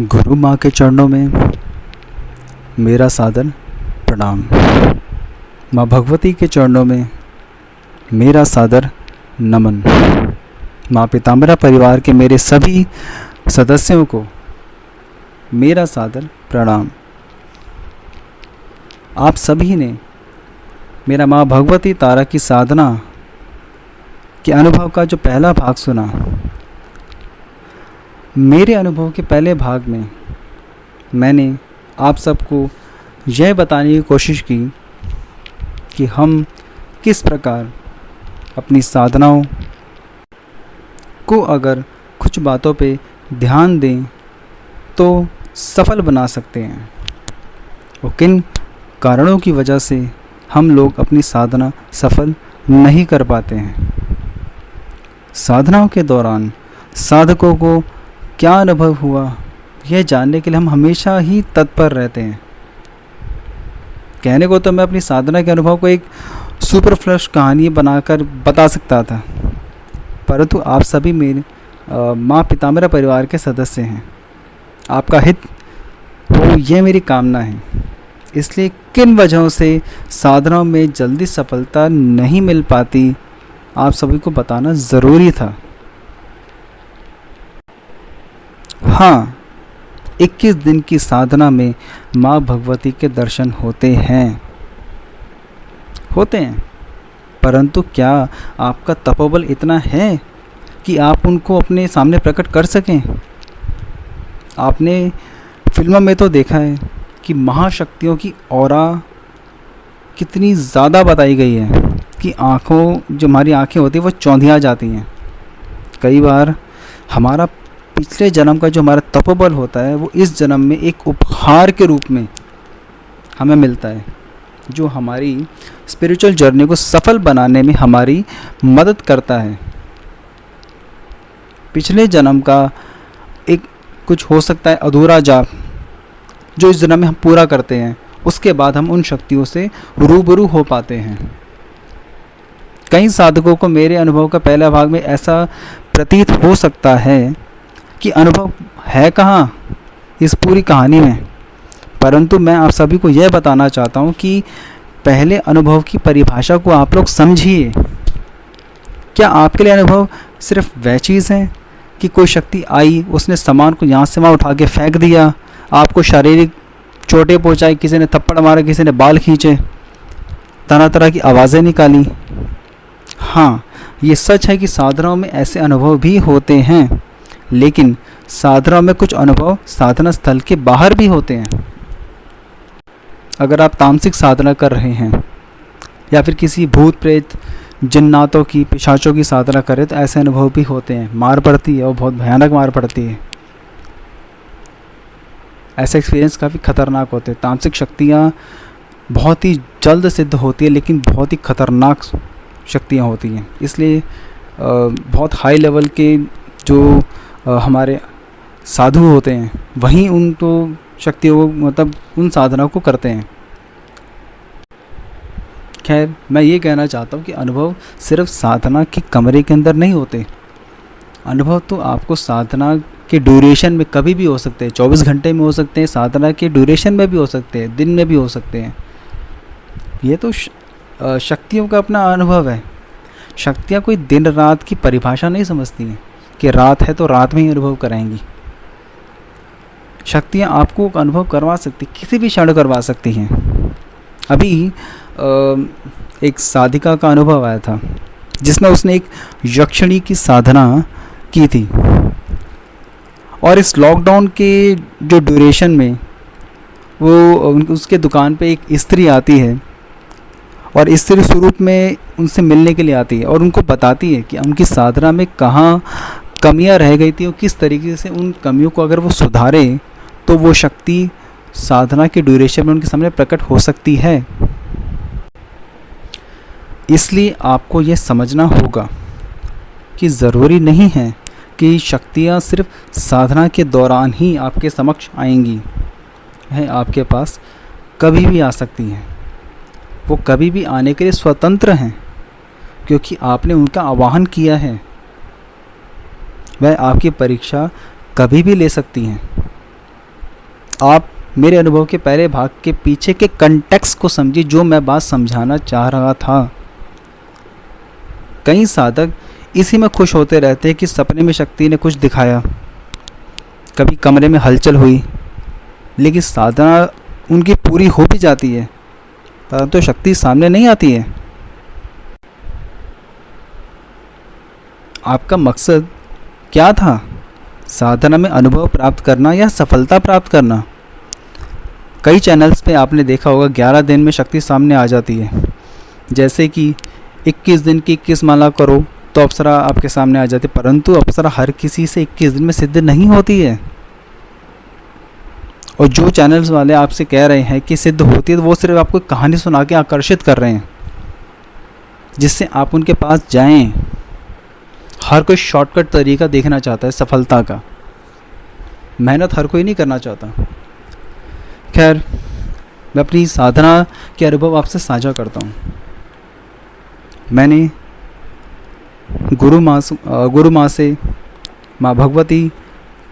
गुरु माँ के चरणों में मेरा सादर प्रणाम। माँ भगवती के चरणों में मेरा सादर नमन। माँ पीताम्बरा परिवार के मेरे सभी सदस्यों को मेरा सादर प्रणाम। आप सभी ने मेरा माँ भगवती तारा की साधना के अनुभव का जो पहला भाग सुना, मेरे अनुभव के पहले भाग में मैंने आप सबको यह बताने की कोशिश की कि हम किस प्रकार अपनी साधनाओं को अगर कुछ बातों पे ध्यान दें तो सफल बना सकते हैं, और किन कारणों की वजह से हम लोग अपनी साधना सफल नहीं कर पाते हैं। साधनाओं के दौरान साधकों को क्या अनुभव हुआ, यह जानने के लिए हम हमेशा ही तत्पर रहते हैं। कहने को तो मैं अपनी साधना के अनुभव को एक सुपरफ्लश कहानी बनाकर बता सकता था, परंतु आप सभी मेरे माँ पीताम्बरा परिवार के सदस्य हैं। आपका हित हो, यह मेरी कामना है। इसलिए किन वजहों से साधनाओं में जल्दी सफलता नहीं मिल पाती, आप सभी को बताना ज़रूरी था। हाँ, 21 दिन की साधना में माँ भगवती के दर्शन होते हैं, परंतु क्या आपका तपोबल इतना है कि आप उनको अपने सामने प्रकट कर सकें? आपने फिल्मों में तो देखा है कि महाशक्तियों की ऑरा कितनी ज़्यादा बताई गई है कि जो हमारी आँखें होती हैं वो चौंधिया जाती हैं। कई बार हमारा पिछले जन्म का जो हमारा तपोबल होता है वो इस जन्म में एक उपहार के रूप में हमें मिलता है, जो हमारी स्पिरिचुअल जर्नी को सफल बनाने में हमारी मदद करता है। पिछले जन्म का एक कुछ हो सकता है अधूरा जाप, जो इस जन्म में हम पूरा करते हैं, उसके बाद हम उन शक्तियों से रूबरू हो पाते हैं। कई साधकों को मेरे अनुभव का पहला भाग में ऐसा प्रतीत हो सकता है कि अनुभव है कहाँ इस पूरी कहानी में, परंतु मैं आप सभी को यह बताना चाहता हूँ कि पहले अनुभव की परिभाषा को आप लोग समझिए। क्या आपके लिए अनुभव सिर्फ वह चीज़ है कि कोई शक्ति आई, उसने सामान को यहाँ से वहाँ उठा के फेंक दिया, आपको शारीरिक चोटें पहुँचाई, किसी ने थप्पड़ मारा, किसी ने बाल खींचे, तरह तरह की आवाज़ें निकाली? हाँ, ये सच है कि साधनाओं में ऐसे अनुभव भी होते हैं, लेकिन साधनाओं में कुछ अनुभव साधना स्थल के बाहर भी होते हैं। अगर आप तामसिक साधना कर रहे हैं या फिर किसी भूत प्रेत जिन्नातों की, पिशाचों की साधना करें तो ऐसे अनुभव भी होते हैं। मार पड़ती है और बहुत भयानक मार पड़ती है। ऐसे एक्सपीरियंस काफ़ी खतरनाक होते हैं। तामसिक शक्तियाँ बहुत ही जल्द सिद्ध होती है, लेकिन बहुत ही खतरनाक शक्तियाँ होती हैं। इसलिए बहुत हाई लेवल के जो हमारे साधु होते हैं वहीं उनको शक्तियों को, मतलब उन साधना को करते हैं। खैर, मैं ये कहना चाहता हूँ कि अनुभव सिर्फ साधना के कमरे के अंदर नहीं होते। अनुभव तो आपको साधना के ड्यूरेशन में कभी भी हो सकते हैं। 24 घंटे में हो सकते हैं, साधना के ड्यूरेशन में भी हो सकते हैं, दिन में भी हो सकते हैं। ये तो शक्तियों का अपना अनुभव है। शक्तियाँ कोई दिन रात की परिभाषा नहीं समझती हैं कि रात है तो रात में ही अनुभव कराएंगी। शक्तियाँ आपको अनुभव करवा सकती, किसी भी क्षण करवा सकती हैं। अभी एक साधिका का अनुभव आया था जिसमें उसने एक यक्षिणी की साधना की थी, और इस लॉकडाउन के जो ड्यूरेशन में वो उसके दुकान पे एक स्त्री आती है, और स्त्री स्वरूप में उनसे मिलने के लिए आती है और उनको बताती है कि उनकी साधना में कहाँ कमियां रह गई थी और किस तरीके से उन कमियों को अगर वो सुधारे तो वो शक्ति साधना के ड्यूरेशन में उनके सामने प्रकट हो सकती है। इसलिए आपको ये समझना होगा कि ज़रूरी नहीं है कि शक्तियाँ सिर्फ साधना के दौरान ही आपके समक्ष आएंगी। वह आपके पास कभी भी आ सकती हैं। वो कभी भी आने के लिए स्वतंत्र हैं, क्योंकि आपने उनका आवाहन किया है। वह आपकी परीक्षा कभी भी ले सकती हैं। आप मेरे अनुभव के पहले भाग के पीछे के कंटेक्स्ट को समझिए, जो मैं बात समझाना चाह रहा था। कई साधक इसी में खुश होते रहते हैं कि सपने में शक्ति ने कुछ दिखाया, कभी कमरे में हलचल हुई, लेकिन साधना उनकी पूरी हो भी जाती है परंतु शक्ति सामने नहीं आती है। आपका मकसद क्या था? साधना में अनुभव प्राप्त करना या सफलता प्राप्त करना? कई चैनल्स पे आपने देखा होगा 11 दिन में शक्ति सामने आ जाती है, जैसे कि 21 दिन की 21 माला करो तो अप्सरा आपके सामने आ जाती है, परंतु अप्सरा हर किसी से 21 दिन में सिद्ध नहीं होती है। और जो चैनल्स वाले आपसे कह रहे हैं कि सिद्ध होती है, तो वो सिर्फ आपको कहानी सुना के आकर्षित कर रहे हैं जिससे आप उनके पास जाएं। हर कोई शॉर्टकट तरीका देखना चाहता है सफलता का, मेहनत हर कोई नहीं करना चाहता। खैर, मैं अपनी साधना के अनुभव आपसे साझा करता हूँ। मैंने गुरु माँ से माँ भगवती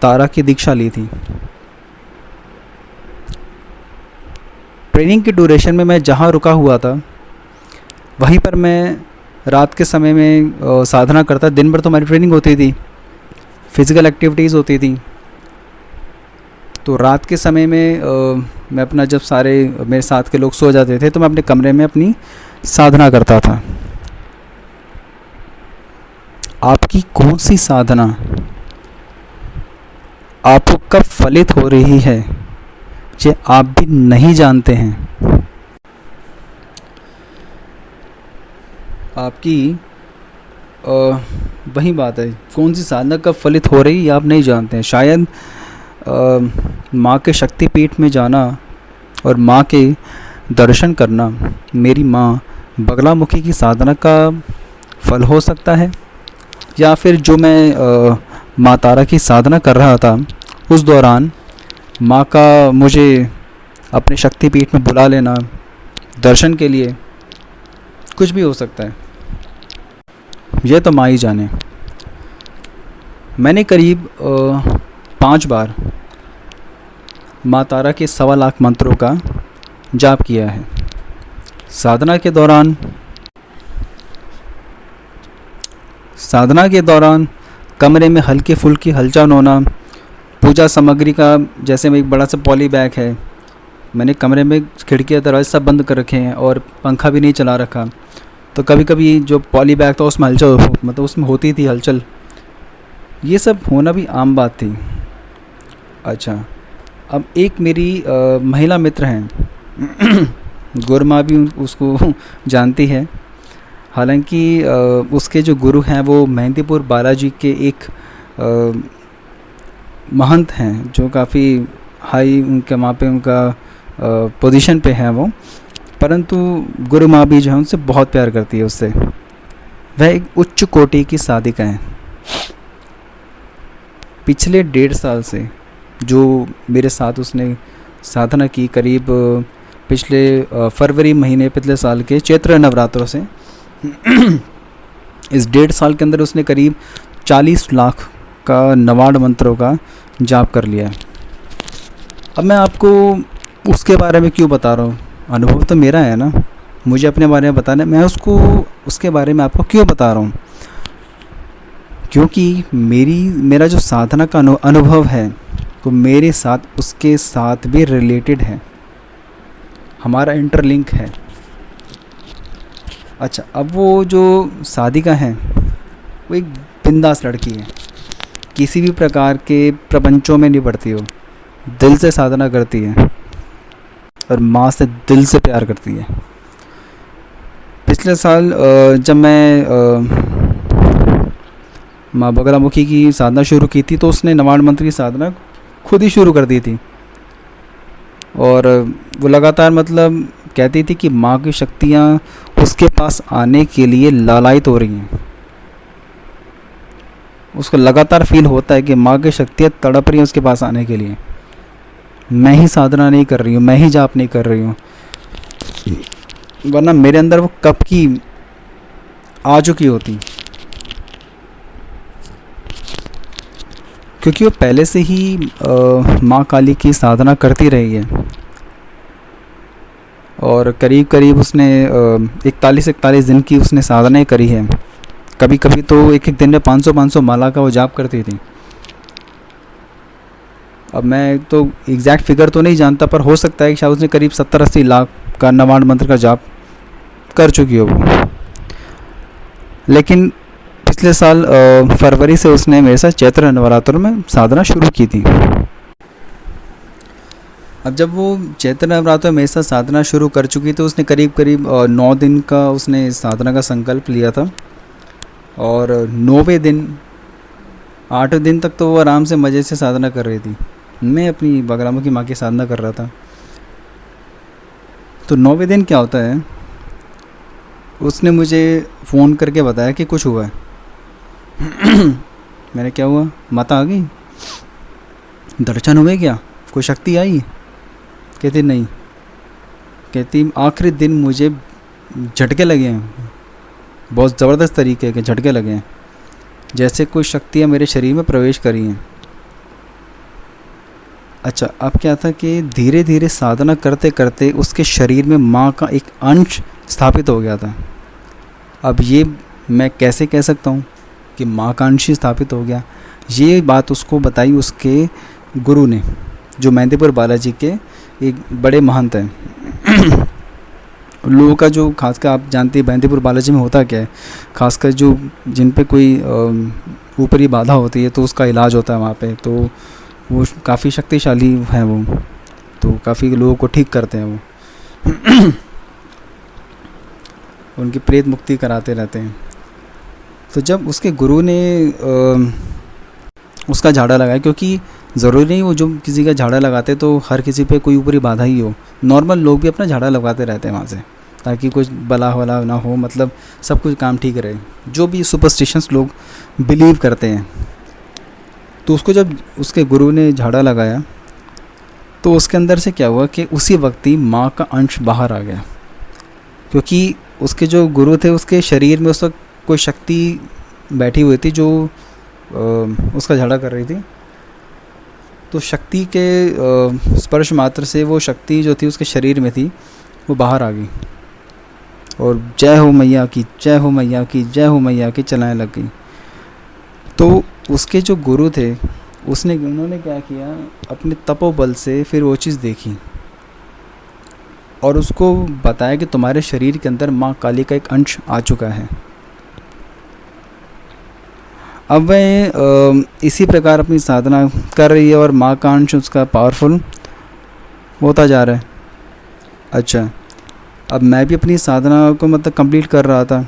तारा की दीक्षा ली थी। ट्रेनिंग की ड्यूरेशन में मैं जहाँ रुका हुआ था वहीं पर मैं रात के समय में साधना करता। दिन भर तो हमारी ट्रेनिंग होती थी, फिज़िकल एक्टिविटीज़ होती थी, तो रात के समय में मैं अपना, जब सारे मेरे साथ के लोग सो जाते थे तो मैं अपने कमरे में अपनी साधना करता था। आपकी कौन सी साधना आपको कब फलित हो रही है ये आप भी नहीं जानते हैं। आपकी वही बात है, कौन सी साधना कब फलित हो रही है आप नहीं जानते हैं। शायद माँ के शक्तिपीठ में जाना और माँ के दर्शन करना मेरी माँ बगलामुखी की साधना का फल हो सकता है, या फिर जो मैं माँ तारा की साधना कर रहा था उस दौरान माँ का मुझे अपने शक्तिपीठ में बुला लेना दर्शन के लिए, कुछ भी हो सकता है। यह तो माँ ही जाने। मैंने करीब 5 बार माँ तारा के 1.25 लाख मंत्रों का जाप किया है। साधना के दौरान कमरे में हल्की फुल्की हलचल होना, पूजा सामग्री का, जैसे में एक बड़ा सा पॉली बैग है, मैंने कमरे में खिड़कियाँ दरवाजे सब बंद कर रखे हैं और पंखा भी नहीं चला रखा, तो कभी कभी जो पॉली बैग था उसमें हलचल मतलब उसमें होती थी हलचल। ये सब होना भी आम बात थी। अच्छा, अब एक मेरी महिला मित्र हैं गुरुमा भी उसको जानती है। हालांकि उसके जो गुरु हैं वो मेहंदीपुर बालाजी के एक महंत हैं जो काफ़ी हाई उनके वहाँ पे उनका पोजीशन पे है वो, परंतु गुरु माँ भी जो है उनसे बहुत प्यार करती है उससे। वह एक उच्च कोटि की साधिका है। पिछले 1.5 साल से जो मेरे साथ उसने साधना की, करीब पिछले फरवरी महीने पिछले साल के चैत्र नवरात्रों से इस 1.5 साल के अंदर उसने करीब 40 लाख का नवाड मंत्रों का जाप कर लिया है। अब मैं आपको उसके बारे में क्यों बता रहा हूँ, अनुभव तो मेरा है ना, मुझे अपने बारे में बताना है। मैं उसके बारे में आपको क्यों बता रहा हूँ, क्योंकि मेरा जो साधना का अनुभव है वो मेरे साथ उसके साथ भी रिलेटेड है, हमारा इंटरलिंक है। अच्छा, अब वो जो साधिका है वो एक बिंदास लड़की है, किसी भी प्रकार के प्रपंचों में नहीं पड़ती, हो दिल से साधना करती है और माँ से दिल से प्यार करती है। पिछले साल जब मैं माँ बगलामुखी की साधना शुरू की थी तो उसने नवाड मंत्र की साधना खुद ही शुरू कर दी थी और वो लगातार मतलब कहती थी कि माँ की शक्तियाँ उसके पास आने के लिए लालायित हो रही हैं। उसको लगातार फील होता है कि माँ की शक्तियाँ तड़प रही हैं उसके पास आने के लिए। मैं ही साधना नहीं कर रही हूँ, मैं ही जाप नहीं कर रही हूँ, वरना मेरे अंदर वो कब की आ चुकी होती। क्योंकि वो पहले से ही माँ काली की साधना करती रही है और करीब करीब उसने 41 दिन की उसने साधनाएँ करी है। कभी कभी तो एक एक दिन में 500 माला का वो जाप करती थी। अब मैं तो एग्जैक्ट फिगर तो नहीं जानता, पर हो सकता है कि शायद उसने करीब 70-80 लाख का नवाण मंत्र का जाप कर चुकी हो वो। लेकिन पिछले साल फरवरी से उसने मेरे साथ चैत्र नवरात्र में साधना शुरू की थी। अब जब वो चैत्र नवरात्र में मेरे साथ साधना शुरू कर चुकी तो उसने करीब करीब 9 दिन का उसने साधना का संकल्प लिया था और 9वें दिन 8वें दिन तक तो वो आराम से मज़े से साधना कर रही थी। मैं अपनी बगलामुखी माँ की साधना कर रहा था। तो 9वें दिन क्या होता है, उसने मुझे फ़ोन करके बताया कि कुछ हुआ है। मैंने क्या हुआ, माता आ गई, दर्शन हुए क्या, कोई शक्ति आई? कहती नहीं। कहती आखिरी दिन मुझे झटके लगे हैं, बहुत ज़बरदस्त तरीके के झटके लगे हैं, जैसे कोई शक्तियाँ मेरे शरीर में प्रवेश करी हैं। अच्छा, अब क्या था कि धीरे धीरे साधना करते करते उसके शरीर में माँ का एक अंश स्थापित हो गया था। अब ये मैं कैसे कह सकता हूँ कि माँ का अंश ही स्थापित हो गया? ये बात उसको बताई उसके गुरु ने, जो मेहंदीपुर बालाजी के एक बड़े महंत हैं। लोगों का जो खासकर आप जानते हैं मेहंदीपुर बालाजी में होता क्या है, खासकर जो जिन पे कोई ऊपरी बाधा होती है तो उसका इलाज होता है वहाँ पे। तो वो काफ़ी शक्तिशाली हैं वो, तो काफ़ी लोगों को ठीक करते हैं वो। उनकी प्रेत मुक्ति कराते रहते हैं। तो जब उसके गुरु ने उसका झाड़ा लगाया, क्योंकि ज़रूरी नहीं वो जो किसी का झाड़ा लगाते तो हर किसी पे कोई ऊपरी बाधा ही हो, नॉर्मल लोग भी अपना झाड़ा लगाते रहते हैं वहाँ से, ताकि कुछ बला वला ना हो, मतलब सब कुछ काम ठीक रहे, जो भी सुपरस्टिशंस लोग बिलीव करते हैं। तो उसको जब उसके गुरु ने झाड़ा लगाया तो उसके अंदर से क्या हुआ कि उसी वक्त ही माँ का अंश बाहर आ गया, क्योंकि उसके जो गुरु थे उसके शरीर में उस वक्त कोई शक्ति बैठी हुई थी जो उसका झाड़ा कर रही थी। तो शक्ति के स्पर्श मात्र से वो शक्ति जो थी उसके शरीर में थी वो बाहर आ गई और जय हो मैया की, जय हो मैया की, जय हो मैया की चलाने लग गई। तो उसके जो गुरु थे उन्होंने क्या किया, अपने तपोबल से फिर वो चीज़ देखी और उसको बताया कि तुम्हारे शरीर के अंदर माँ काली का एक अंश आ चुका है। अब वह इसी प्रकार अपनी साधना कर रही है और माँ का अंश उसका पावरफुल होता जा रहा है। अच्छा, अब मैं भी अपनी साधना को मतलब कंप्लीट कर रहा था,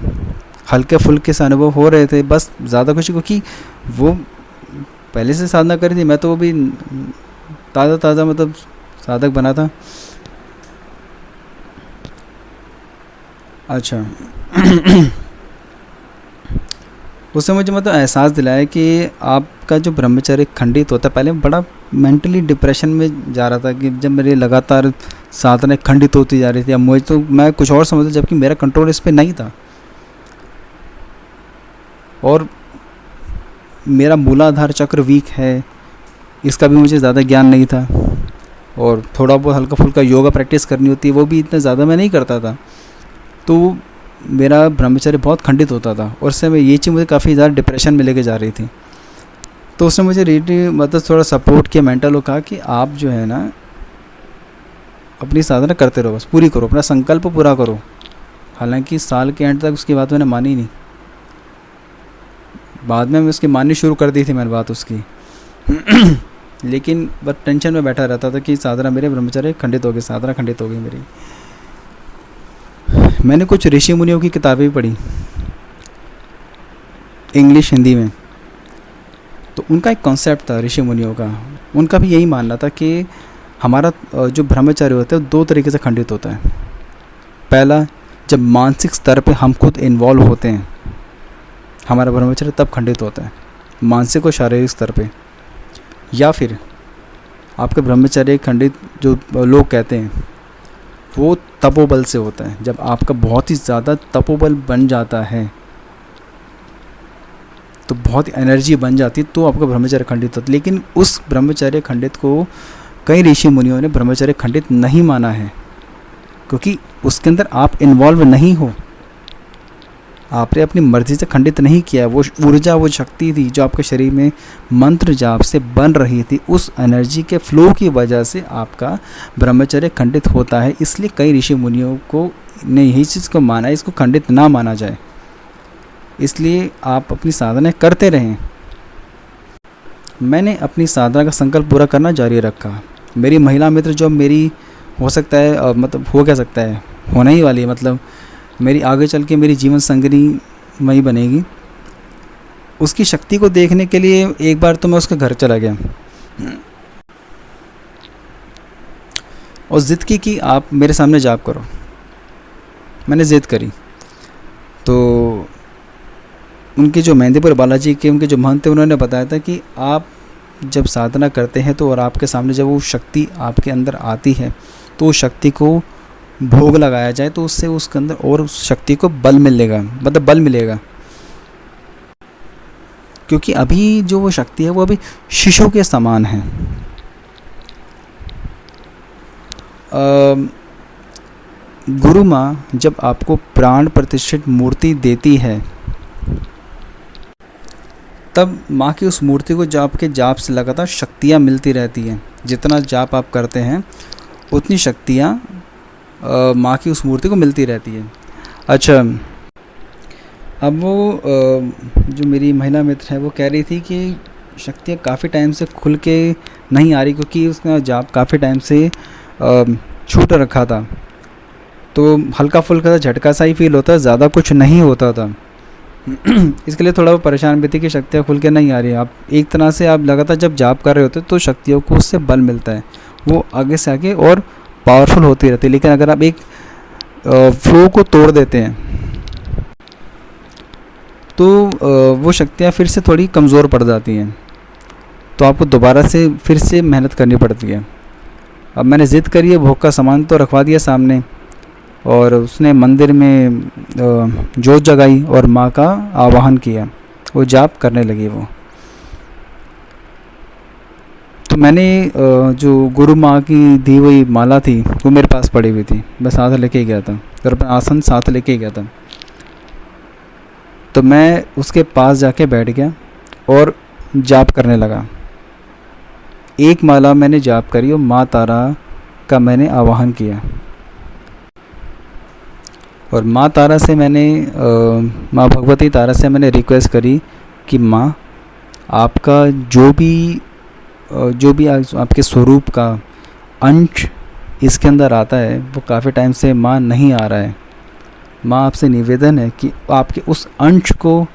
हल्के फुल्के से अनुभव हो रहे थे, बस ज़्यादा कुछ, क्योंकि वो पहले से साधना करी थी, मैं तो वो भी ताज़ा मतलब साधक बना था। अच्छा। उससे मुझे मतलब एहसास दिलाया कि आपका जो ब्रह्मचर्य खंडित होता है, पहले बड़ा मेंटली डिप्रेशन में जा रहा था कि जब मेरे लगातार साधना खंडित होती जा रही थी। अब मुझे तो मैं कुछ और समझता, जबकि मेरा कंट्रोल इस पर नहीं था और मेरा मूलाधार चक्र वीक है, इसका भी मुझे ज़्यादा ज्ञान नहीं था और थोड़ा बहुत हल्का फुल्का योगा प्रैक्टिस करनी होती है, वो भी इतना ज़्यादा मैं नहीं करता था। तो मेरा ब्रह्मचर्य बहुत खंडित होता था और उससे मैं ये चीज़ मुझे काफ़ी ज़्यादा डिप्रेशन में लेके जा रही थी। तो उसने मुझे रियली मतलब थोड़ा सपोर्ट किया मेंटल, हो कहा कि आप जो है ना अपनी साधना करते रहो, बस पूरी करो, अपना संकल्प पूरा करो। हालांकि साल के एंड तक उसकी बात मैंने मानी नहीं, बाद में मैं उसकी माननी शुरू कर दी थी मैंने बात उसकी। लेकिन बस टेंशन में बैठा रहता था कि साधना मेरे ब्रह्मचर्य खंडित हो गई, साधना खंडित हो गई मेरी। मैंने कुछ ऋषि मुनियों की किताबें भी पढ़ी इंग्लिश हिंदी में, तो उनका एक कॉन्सेप्ट था ऋषि मुनियों का, उनका भी यही मानना था कि हमारा जो ब्रह्मचर्य होता है 2 तरीके से खंडित होता है। पहला, जब मानसिक स्तर पे हम खुद इन्वॉल्व होते हैं, हमारा ब्रह्मचर्य तब खंडित होता है, मानसिक और शारीरिक स्तर पे। या फिर आपका ब्रह्मचर्य खंडित जो लोग कहते हैं वो तपोबल से होता है। जब आपका बहुत ही ज़्यादा तपोबल बन जाता है तो बहुत एनर्जी बन जाती, तो आपका ब्रह्मचर्य खंडित होता। लेकिन उस ब्रह्मचर्य खंडित को कई ऋषि मुनियों ने ब्रह्मचर्य खंडित नहीं माना है, क्योंकि उसके अंदर आप इन्वॉल्व नहीं हो, आपने अपनी मर्जी से खंडित नहीं किया। वो ऊर्जा, वो शक्ति थी जो आपके शरीर में मंत्र जाप से बन रही थी, उस एनर्जी के फ्लो की वजह से आपका ब्रह्मचर्य खंडित होता है। इसलिए कई ऋषि मुनियों को ने यही चीज़ को माना है, इसको खंडित ना माना जाए। इसलिए आप अपनी साधना करते रहें। मैंने अपनी साधना का संकल्प पूरा करना जारी रखा। मेरी महिला मित्र जो मेरी हो सकता है मतलब हो क्या सकता है, होने ही वाली है, मतलब मेरी आगे चल के मेरी जीवन संगिनी वही बनेगी, उसकी शक्ति को देखने के लिए एक बार तो मैं उसके घर चला गया और ज़िद की कि आप मेरे सामने जाप करो। मैंने ज़िद करी तो उनके जो मेहंदीपुर बालाजी के उनके जो महंत थे, उन्होंने बताया था कि आप जब साधना करते हैं तो और आपके सामने जब वो शक्ति आपके अंदर आती है तो उस शक्ति को भोग लगाया जाए तो उससे उसके अंदर और उस शक्ति को बल मिलेगा, मतलब बल मिलेगा। क्योंकि अभी जो वो शक्ति है वो अभी शिशु के समान है। गुरु माँ जब आपको प्राण प्रतिष्ठित मूर्ति देती है तब माँ की उस मूर्ति को जाप के जाप से लगातार शक्तियाँ मिलती रहती हैं। जितना जाप आप करते हैं उतनी शक्तियाँ माँ की उस मूर्ति को मिलती रहती है। अच्छा, अब वो जो मेरी महिला मित्र है वो कह रही थी कि शक्तियाँ काफ़ी टाइम से खुल के नहीं आ रही, क्योंकि उसका जाप काफ़ी टाइम से छूट रखा था, तो हल्का फुल्का झटका सा ही फील होता है, ज़्यादा कुछ नहीं होता था। इसके लिए थोड़ा वो परेशान भी थी कि शक्तियाँ खुल के नहीं आ रही। आप एक तरह से आप लगातार जब जाप कर रहे होते तो शक्तियों को उससे बल मिलता है, वो आगे से आगे और पावरफुल होती रहती है। लेकिन अगर आप एक फ्लो को तोड़ देते हैं तो वो शक्तियाँ फिर से थोड़ी कमज़ोर पड़ जाती हैं, तो आपको दोबारा से फिर से मेहनत करनी पड़ती है। अब मैंने ज़िद करी है, भोग का सामान तो रखवा दिया सामने, और उसने मंदिर में जोत जगाई और माँ का आवाहन किया, वो जाप करने लगी वो। तो मैंने जो गुरु माँ की दी हुई माला थी वो मेरे पास पड़ी हुई थी, मैं साथ लेके ही गया था और अपना आसन साथ लेके ही गया था। तो मैं उसके पास जाके बैठ गया और जाप करने लगा। एक माला मैंने जाप करी और माँ तारा का मैंने आवाहन किया, और माँ तारा से मैंने माँ भगवती तारा से मैंने रिक्वेस्ट करी कि माँ आपका जो भी आपके स्वरूप का अंश इसके अंदर आता है वो काफ़ी टाइम से माँ नहीं आ रहा है। माँ आपसे निवेदन है कि आपके उस अंश को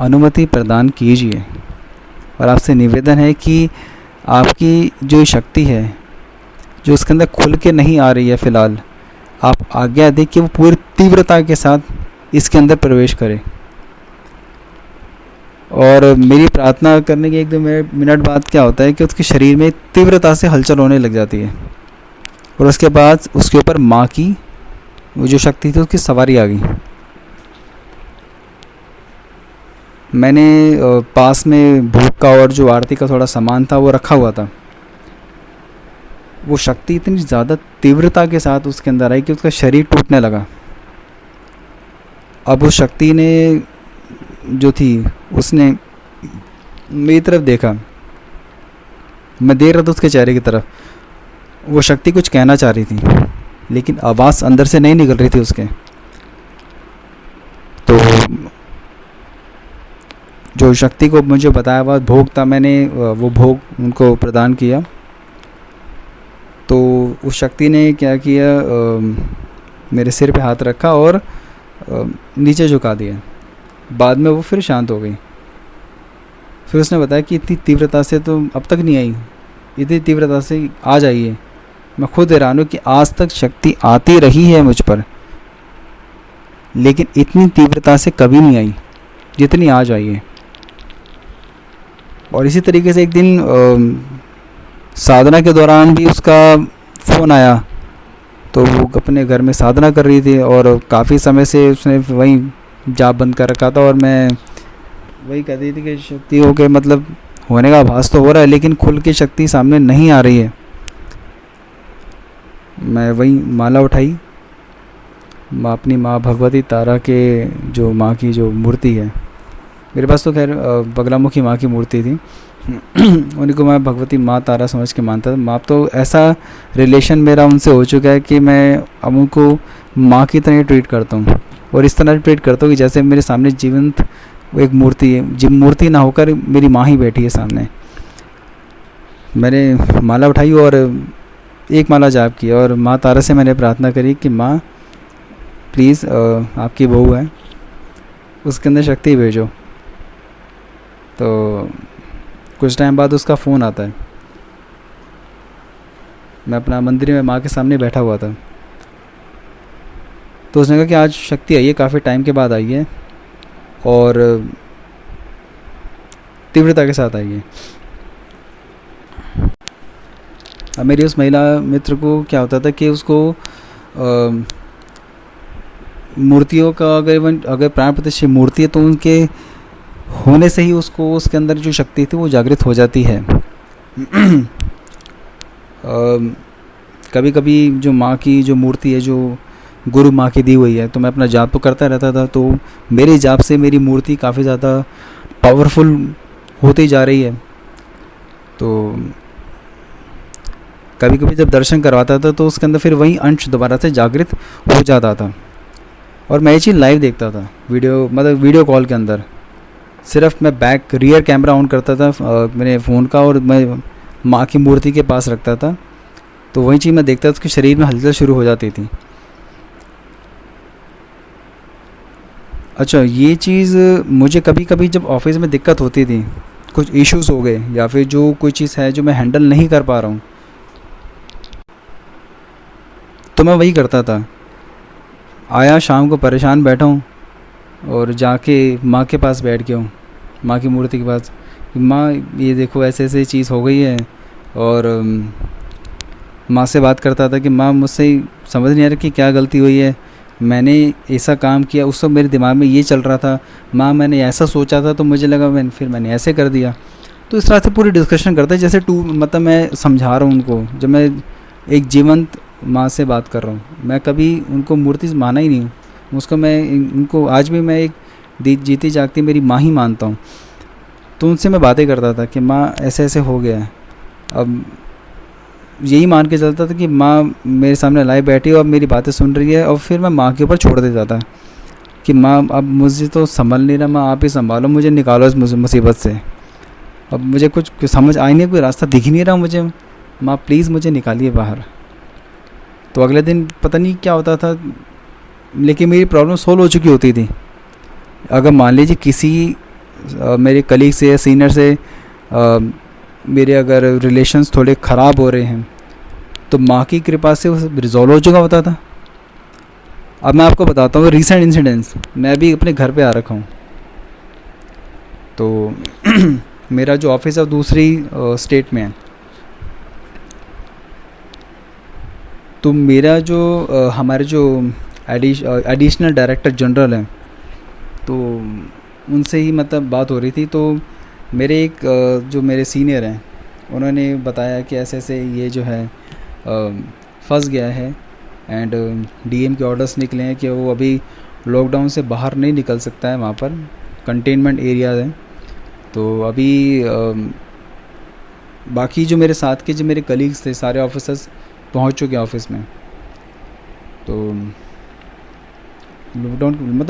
अनुमति प्रदान कीजिए, और आपसे निवेदन है कि आपकी जो शक्ति है जो उसके अंदर खुल के नहीं आ रही है फ़िलहाल, आप आज्ञा दें कि वो पूरी तीव्रता के साथ इसके अंदर प्रवेश करे। और मेरी प्रार्थना करने के 1-2 मिनट बाद क्या होता है कि उसके शरीर में तीव्रता से हलचल होने लग जाती है, और उसके बाद उसके ऊपर माँ की वो जो शक्ति थी उसकी सवारी आ गई। मैंने पास में भोग का और जो आरती का थोड़ा सामान था वो रखा हुआ था। वो शक्ति इतनी ज़्यादा तीव्रता के साथ उसके अंदर आई कि उसका शरीर टूटने लगा। अब उस शक्ति ने जो थी उसने मेरी तरफ देखा, मैं देख रहा था उसके चेहरे की तरफ। वो शक्ति कुछ कहना चाह रही थी लेकिन आवाज़ अंदर से नहीं निकल रही थी उसके। तो जो शक्ति को मुझे बताया हुआ भोग था, मैंने वो भोग उनको प्रदान किया। तो उस शक्ति ने क्या किया, मेरे सिर पे हाथ रखा और नीचे झुका दिया। बाद में वो फिर शांत हो गई। फिर उसने बताया कि इतनी तीव्रता से तो अब तक नहीं आई, इतनी तीव्रता से आ जाइए। मैं खुद हैरान हूँ कि आज तक शक्ति आती रही है मुझ पर, लेकिन इतनी तीव्रता से कभी नहीं आई जितनी आज आई है। और इसी तरीके से एक दिन साधना के दौरान भी उसका फ़ोन आया, तो वो अपने घर में साधना कर रही थी और काफ़ी समय से उसने वहीं जाप बंद कर रखा था, और मैं वही कहती थी कि शक्तियों के मतलब होने का आभास तो हो रहा है, लेकिन खुल के शक्ति सामने नहीं आ रही है। मैं वही माला उठाई, माँ अपनी माँ भगवती तारा के जो माँ की जो मूर्ति है, मेरे पास तो खैर बगलामुखी माँ की मूर्ति थी उन्हीं को मैं भगवती माँ तारा समझ के मानता था। माँ तो ऐसा रिलेशन मेरा उनसे हो चुका है कि मैं अब उनको माँ की तरह ट्रीट करता हूँ, और इस तरह ट्रीट करता हूँ कि जैसे मेरे सामने जीवंत वो एक मूर्ति है, जब मूर्ति ना होकर मेरी माँ ही बैठी है सामने। मैंने माला उठाई और एक माला जाप की, और माँ तारा से मैंने प्रार्थना करी कि माँ प्लीज़ आपकी बहू है, उसके अंदर शक्ति भेजो। तो कुछ टाइम बाद उसका फ़ोन आता है। मैं अपना मंदिर में माँ के सामने बैठा हुआ था, तो उसने कहा कि आज शक्ति आई है, काफ़ी टाइम के बाद आई है और तीव्रता के साथ आई है। अब मेरी उस महिला मित्र को क्या होता था कि उसको मूर्तियों का अगर प्राण प्रतिष्ठित मूर्ति है तो उनके होने से ही उसको उसके अंदर जो शक्ति थी वो जागृत हो जाती है। कभी कभी जो माँ की जो मूर्ति है, जो गुरु माँ की दी हुई है, तो मैं अपना जाप तो करता रहता था, तो मेरे जाप से मेरी मूर्ति काफ़ी ज़्यादा पावरफुल होती जा रही है। तो कभी कभी जब दर्शन करवाता था तो उसके अंदर फिर वही अंश दोबारा से जागृत हो जाता था, और मैं ये चीज़ लाइव देखता था, वीडियो कॉल के अंदर। सिर्फ मैं बैक रियर कैमरा ऑन करता था मेरे फ़ोन का, और मैं माँ की मूर्ति के पास रखता था, तो वही चीज़ मैं देखता था, उसके शरीर में हलचल शुरू हो जाती थी। अच्छा, ये चीज़ मुझे कभी कभी जब ऑफिस में दिक्कत होती थी, कुछ इश्यूज़ हो गए या फिर जो कोई चीज़ है जो मैं हैंडल नहीं कर पा रहा हूँ, तो मैं वही करता था। आया शाम को परेशान बैठा हूँ और जाके माँ के पास बैठ गया हूँ, माँ की मूर्ति के पास, माँ ये देखो ऐसे ऐसे चीज़ हो गई है। और माँ से बात करता था कि माँ मुझसे समझ नहीं आ रहा कि क्या गलती हुई है, मैंने ऐसा काम किया, उस वक्त मेरे दिमाग में ये चल रहा था, माँ मैंने ऐसा सोचा था तो मुझे लगा फिर मैंने ऐसे कर दिया। तो इस तरह से पूरी डिस्कशन करते हैं, जैसे मतलब मैं समझा रहा हूँ उनको, जब मैं एक जीवंत माँ से बात कर रहा हूँ। मैं कभी उनको मूर्ति माना ही नहीं हूँ, उसको मैं उनको आज भी मैं एक जीती जागती मेरी माँ ही मानता हूँ। तो उनसे मैं बातें करता था कि माँ ऐसे ऐसे हो गया है। अब यही मान के चलता था कि माँ मेरे सामने लाइव बैठी है और मेरी बातें सुन रही है, और फिर मैं माँ के ऊपर छोड़ देता था कि माँ अब मुझे तो संभल नहीं रहा, माँ आप ही संभालो, मुझे निकालो इस मुसीबत से। अब मुझे कुछ समझ आ ही नहीं, कोई रास्ता दिख ही नहीं रहा मुझे, माँ प्लीज़ मुझे निकालिए बाहर। तो अगले दिन पता नहीं क्या होता था, लेकिन मेरी प्रॉब्लम सोल्व हो चुकी होती थी। अगर मान लीजिए किसी मेरे कलीग से या सीनियर से मेरे अगर रिलेशंस थोड़े ख़राब हो रहे हैं, तो माँ की कृपा से वो रिजॉल्व हो चुका होता था। अब मैं आपको बताता हूँ रीसेंट इंसिडेंट्स, मैं भी अपने घर पे आ रखा हूँ। तो मेरा जो ऑफिस है दूसरी स्टेट में है, तो मेरा जो हमारे जो एडिशनल डायरेक्टर जनरल हैं, तो उनसे ही मतलब बात हो रही थी। तो मेरे एक जो मेरे सीनियर हैं, उन्होंने बताया कि ऐसे ऐसे ये जो है फंस गया है, एंड डीएम के ऑर्डर्स निकले हैं कि वो अभी लॉकडाउन से बाहर नहीं निकल सकता है, वहाँ पर कंटेनमेंट एरिया है। तो अभी बाकी जो मेरे साथ के जो मेरे कलीग्स थे, सारे ऑफिसर्स पहुँच चुके हैं ऑफिस में। तो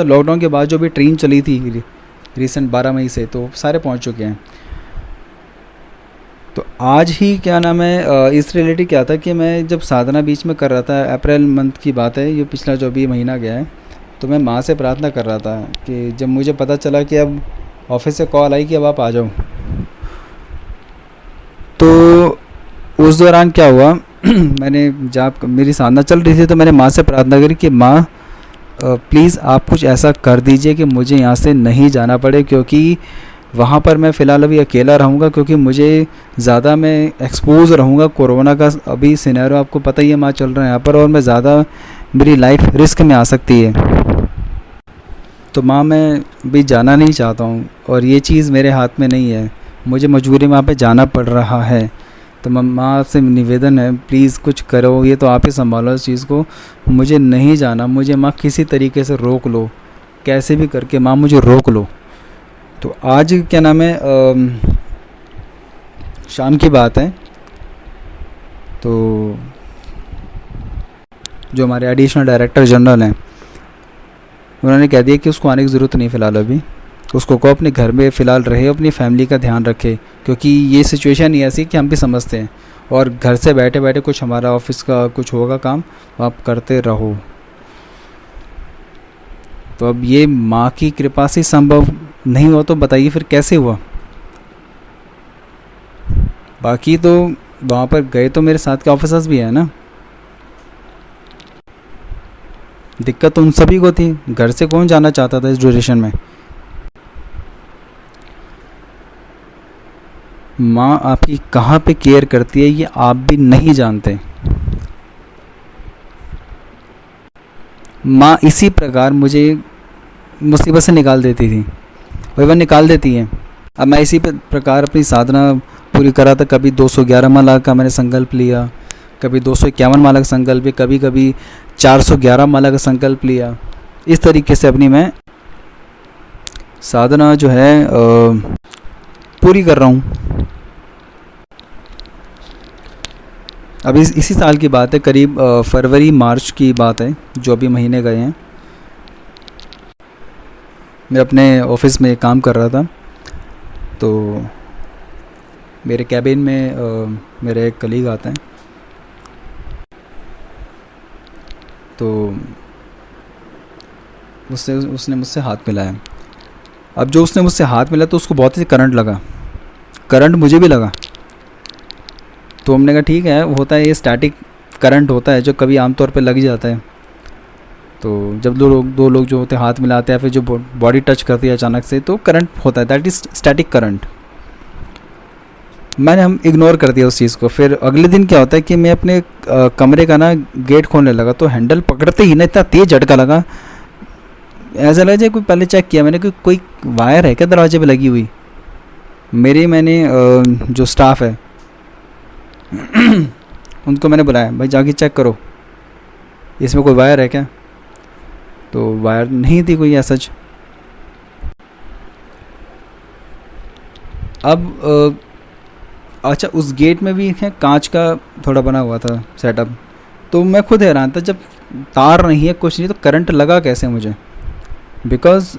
लॉकडाउन के बाद जो भी ट्रेन चली थी रिसेंट 12 मई से, तो सारे पहुंच चुके हैं। तो आज ही क्या नाम है, इस रिलेटेड क्या था कि मैं जब साधना बीच में कर रहा था, अप्रैल मंथ की बात है, ये पिछला जो भी महीना गया है, तो मैं माँ से प्रार्थना कर रहा था कि जब मुझे पता चला कि अब ऑफिस से कॉल आई कि अब आप आ जाओ, तो उस दौरान क्या हुआ मैंने जब मेरी साधना चल रही थी तो मैंने माँ से प्रार्थना करी कि माँ प्लीज़ आप कुछ ऐसा कर दीजिए कि मुझे यहाँ से नहीं जाना पड़े, क्योंकि वहाँ पर मैं फ़िलहाल अभी अकेला रहूँगा, क्योंकि मुझे ज़्यादा मैं एक्सपोज रहूँगा। कोरोना का अभी सिनेरियो आपको पता ही है, माँ चल रहा है यहाँ पर, और मैं ज़्यादा मेरी लाइफ रिस्क में आ सकती है। तो माँ मैं भी जाना नहीं चाहता हूँ और ये चीज़ मेरे हाथ में नहीं है, मुझे मजबूरी में वहाँ पे जाना पड़ रहा है। तो माँ से निवेदन है प्लीज़ कुछ करो, ये तो आप ही संभालो इस चीज़ को, मुझे नहीं जाना, मुझे माँ किसी तरीके से रोक लो, कैसे भी करके माँ मुझे रोक लो। तो आज क्या नाम है शाम की बात है, तो जो हमारे एडिशनल डायरेक्टर जनरल हैं उन्होंने कह दिया कि उसको आने की ज़रूरत नहीं फ़िलहाल, अभी उसको को अपने घर में फ़िलहाल रहे, अपनी फैमिली का ध्यान रखे, क्योंकि ये सिचुएशन ही ऐसी कि हम भी समझते हैं और घर से बैठे बैठे कुछ हमारा ऑफिस का कुछ होगा काम वो आप करते रहो। तो अब ये माँ की कृपा से संभव नहीं हुआ तो बताइए फिर कैसे हुआ। बाकी तो वहाँ पर गए तो मेरे साथ के ऑफिसर्स भी हैं ना, दिक्कत तो उन सभी को थी, घर से कौन जाना चाहता था इस ड्यूरेशन में। माँ आपकी कहाँ पे केयर करती है ये आप भी नहीं जानते। माँ इसी प्रकार मुझे मुसीबत से निकाल देती थी और वह निकाल देती है। अब मैं इसी प्रकार अपनी साधना पूरी करा था, कभी 211 माला का मैंने संकल्प लिया, कभी 251 माला का संकल्प लिया, कभी कभी 411 माला का संकल्प लिया। इस तरीके से अपनी मैं साधना जो है पूरी कर रहा हूँ। अब इसी साल की बात है, करीब फरवरी मार्च की बात है, जो अभी महीने गए हैं। मैं अपने ऑफिस में काम कर रहा था, तो मेरे कैबिन में मेरे एक कलीग आते हैं, तो उसने मुझसे हाथ मिलाया। अब जो उसने मुझसे हाथ मिलाया तो उसको बहुत ही करंट लगा, करंट मुझे भी लगा। तो हमने कहा ठीक है, होता है, ये स्टैटिक करंट होता है जो कभी आमतौर पे लग ही जाता है। तो जब दो लोग जो होते हैं हाथ मिलाते हैं, फिर जो बॉडी टच करती है अचानक से, तो करंट होता है, दैट इज़ स्टैटिक करंट। हम इग्नोर कर दिया उस चीज़ को। फिर अगले दिन क्या होता है कि मैं अपने कमरे का ना गेट खोलने लगा, तो हैंडल पकड़ते ही ना इतना तेज़ झटका लगा, ऐसा लगा जैसे कोई पहले चेक किया मैंने कि कोई वायर है क्या दरवाजे पे लगी हुई। मैंने जो स्टाफ है उनको मैंने बुलाया, भाई जाके चेक करो इसमें कोई वायर है क्या। तो वायर नहीं थी कोई ऐसा। अब अच्छा, उस गेट में भी है कांच का थोड़ा बना हुआ था सेटअप, तो मैं खुद हैरान था, जब तार नहीं है कुछ नहीं तो करंट लगा कैसे मुझे, बिकॉज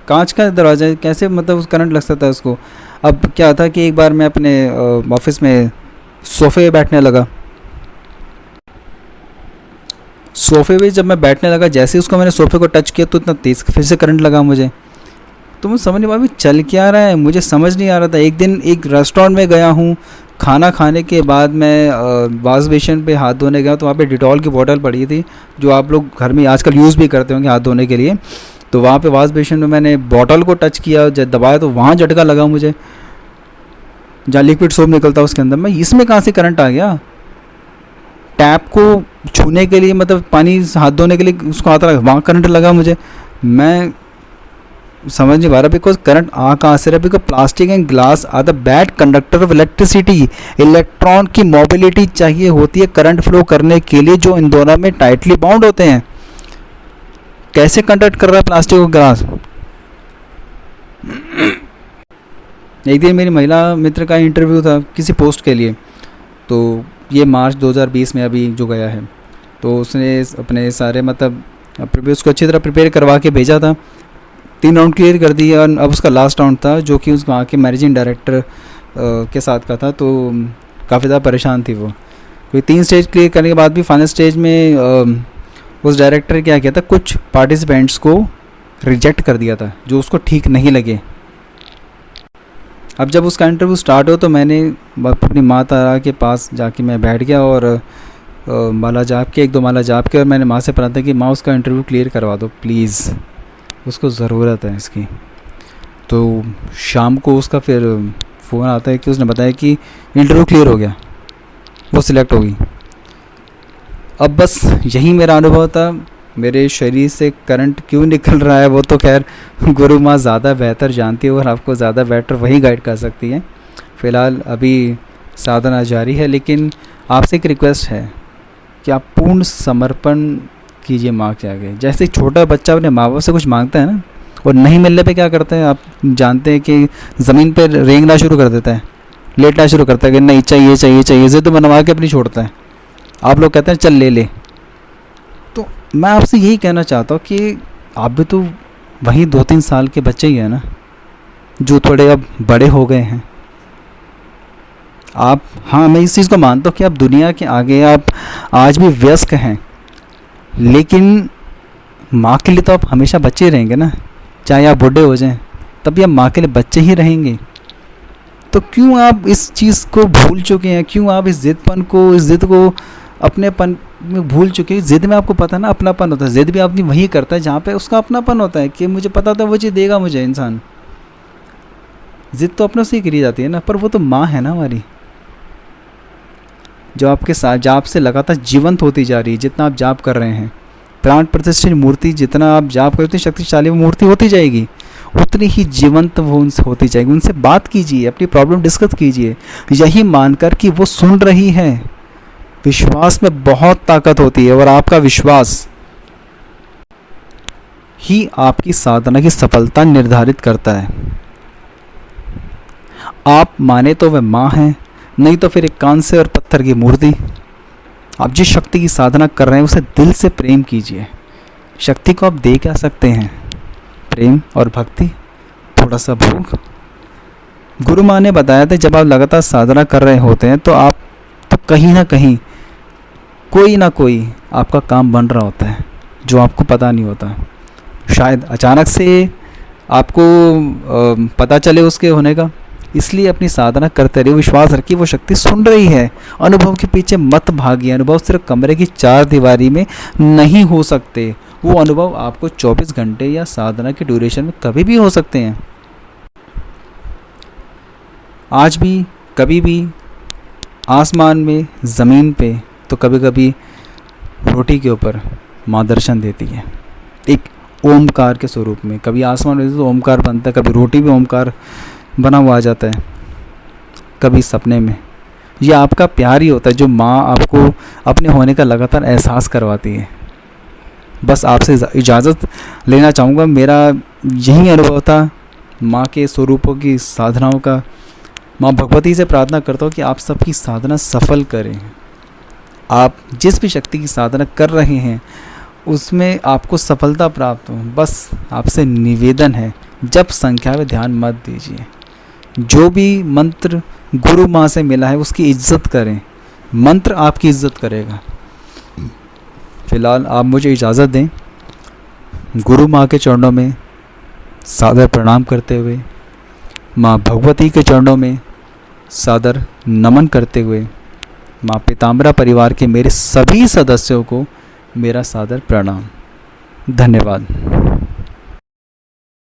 कांच का दरवाज़ा कैसे मतलब उस करंट लग सकता है उसको। अब क्या था कि एक बार मैं अपने ऑफिस में सोफ़े पे बैठने लगा, सोफ़े पे जब मैं बैठने लगा, जैसे उसको मैंने सोफ़े को टच किया तो इतना तेज़ फिर से करंट लगा मुझे। तो मुझे समझ नहीं पाया चल क्या रहा है, मुझे समझ नहीं आ रहा था। एक दिन एक रेस्टोरेंट में गया हूँ, खाना खाने के बाद मैं वॉश बेसिन पे हाथ धोने गया, तो वहाँ पे डिटॉल की बोतल पड़ी थी जो आप लोग घर में आजकल यूज़ भी करते होंगे हाथ धोने के लिए। तो वहाँ पे वॉश बेसिन में मैंने बॉटल को टच किया, जब दबाया तो वहाँ झटका लगा मुझे, जहाँ लिक्विड सोप निकलता है उसके अंदर। मैं इसमें कहाँ से करंट आ गया, टैप को छूने के लिए मतलब पानी हाथ धोने के लिए उसको आता लगा, वहाँ करंट लगा मुझे। मैं समझ नहीं पा रहा बिकॉज करंट आ कहाँ से रहा, because plastic and glass are the bad conductor of electricity. Electron की मोबिलिटी चाहिए होती है करंट फ्लो करने के लिए, जो इन दोनों में टाइटली बाउंड होते हैं। कैसे कंडक्ट कर रहा है प्लास्टिक और ग्लास। एक दिन मेरी महिला मित्र का इंटरव्यू था किसी पोस्ट के लिए, तो ये मार्च 2020 में अभी जो गया है, तो उसने अपने सारे मतलब उसको अच्छी तरह प्रिपेयर करवा के भेजा था, 3 राउंड क्लियर कर दिया। अब उसका लास्ट राउंड था जो कि उस वहाँ के मैनेजिंग डायरेक्टर के साथ का था, तो काफ़ी ज़्यादा परेशान थी वो। कोई 3 स्टेज क्लियर करने के बाद भी फाइनल स्टेज में उस डायरेक्टर क्या किया था, कुछ पार्टिसिपेंट्स को रिजेक्ट कर दिया था जो उसको ठीक नहीं लगे। अब जब उसका इंटरव्यू स्टार्ट हो तो मैंने अपनी माता के पास जाके मैं बैठ गया और माला जाप के 1-2 माला जाप के, और मैंने माँ से प्रार्थना की, माँ उसका इंटरव्यू क्लियर करवा दो प्लीज़, उसको ज़रूरत है इसकी। तो शाम को उसका फिर फ़ोन आता है कि उसने बताया कि इंटरव्यू क्लियर हो गया, वो सिलेक्ट हो गई। अब बस यही मेरा अनुभव था मेरे शरीर से करंट क्यों निकल रहा है वो तो खैर गुरु माँ ज़्यादा बेहतर जानती है और आपको ज़्यादा बेटर वही गाइड कर सकती है। फ़िलहाल अभी साधना जारी है, लेकिन आपसे एक रिक्वेस्ट है कि आप पूर्ण समर्पण कीजिए माँ के आगे। जैसे एक छोटा बच्चा अपने माँ बाप से कुछ मांगता है ना, और नहीं मिलने पे क्या करते हैं आप जानते हैं कि ज़मीन पर रेंगना शुरू कर देता है, लेटना शुरू करता है कि नहीं चाहिए चाहिए चाहिए, ज़िद बनवा के अपनी छोड़ता है। आप लोग कहते हैं चल ले ले। तो मैं आपसे यही कहना चाहता हूँ कि आप भी तो वही 2-3 साल के बच्चे ही हैं ना, जो थोड़े अब बड़े हो गए हैं। आप, हाँ मैं इस चीज़ को मानता हूँ कि आप दुनिया के आगे आप आज भी वयस्क हैं, लेकिन माँ के लिए तो आप हमेशा बच्चे रहेंगे ना। चाहे आप बूढ़े हो जाएं तब भी आप माँ के लिए बच्चे ही रहेंगे। तो क्यों आप इस चीज़ को भूल चुके हैं, क्यों आप इस ज़िद को अपनेपन में भूल चुके हैं। ज़िद में आपको पता है ना अपनापन होता है, ज़िद भी आदमी वही करता है जहाँ पे उसका अपनापन होता है कि मुझे पता था वो चीज़ देगा मुझे इंसान। ज़िद तो अपनों से ही करी जाती है ना, पर वो तो माँ है ना हमारी, जो आपके साथ, जो आपसे लगातार जीवंत होती जा रही है। जितना आप जाप कर रहे हैं, प्राण प्रतिष्ठित मूर्ति जितना आप जाप करते हैं, शक्तिशाली वो मूर्ति होती जाएगी, उतनी ही जीवंत वो उनसे होती जाएगी। उनसे बात कीजिए, अपनी प्रॉब्लम डिस्कस कीजिए, यही मानकर कि वो सुन रही है। विश्वास में बहुत ताकत होती है और आपका विश्वास ही आपकी साधना की सफलता निर्धारित करता है। आप माने तो वह माँ है, नहीं तो फिर एक कान से और पत्थर की मूर्ति। आप जिस शक्ति की साधना कर रहे हैं उसे दिल से प्रेम कीजिए। शक्ति को आप दे क्या सकते हैं? प्रेम और भक्ति, थोड़ा सा भोग। गुरु माँ ने बताया था जब आप लगातार साधना कर रहे होते हैं तो आप तो कहीं ना कहीं कोई ना कोई आपका काम बन रहा होता है जो आपको पता नहीं होता। शायद अचानक से आपको पता चले उसके होने का। इसलिए अपनी साधना करते रहिए, विश्वास रखिए वो शक्ति सुन रही है। अनुभव के पीछे मत भागिए। अनुभव सिर्फ कमरे की 4 दीवारी में नहीं हो सकते, वो अनुभव आपको 24 घंटे या साधना की ड्यूरेशन में कभी भी हो सकते हैं। आज भी, कभी भी, आसमान में, ज़मीन पे, तो कभी कभी रोटी के ऊपर माँ दर्शन देती है, एक ओमकार के स्वरूप में। कभी आसमान में तो ओमकार बनता है, कभी रोटी भी ओमकार बना हुआ आ जाता है, कभी सपने में। ये आपका प्यार ही होता है जो माँ आपको अपने होने का लगातार एहसास करवाती है। बस आपसे इजाज़त लेना चाहूँगा। मेरा यही अनुभव था माँ के स्वरूपों की साधनाओं का। माँ भगवती से प्रार्थना करता हूँ कि आप सबकी साधना सफल करें। आप जिस भी शक्ति की साधना कर रहे हैं उसमें आपको सफलता प्राप्त हो। बस आपसे निवेदन है, जब संख्या में ध्यान मत दीजिए। जो भी मंत्र गुरु माँ से मिला है उसकी इज्जत करें, मंत्र आपकी इज्जत करेगा। फिलहाल आप मुझे इजाज़त दें। गुरु माँ के चरणों में सादर प्रणाम करते हुए, माँ भगवती के चरणों में सादर नमन करते हुए, माँ पीताम्बरा परिवार के मेरे सभी सदस्यों को मेरा सादर प्रणाम। धन्यवाद।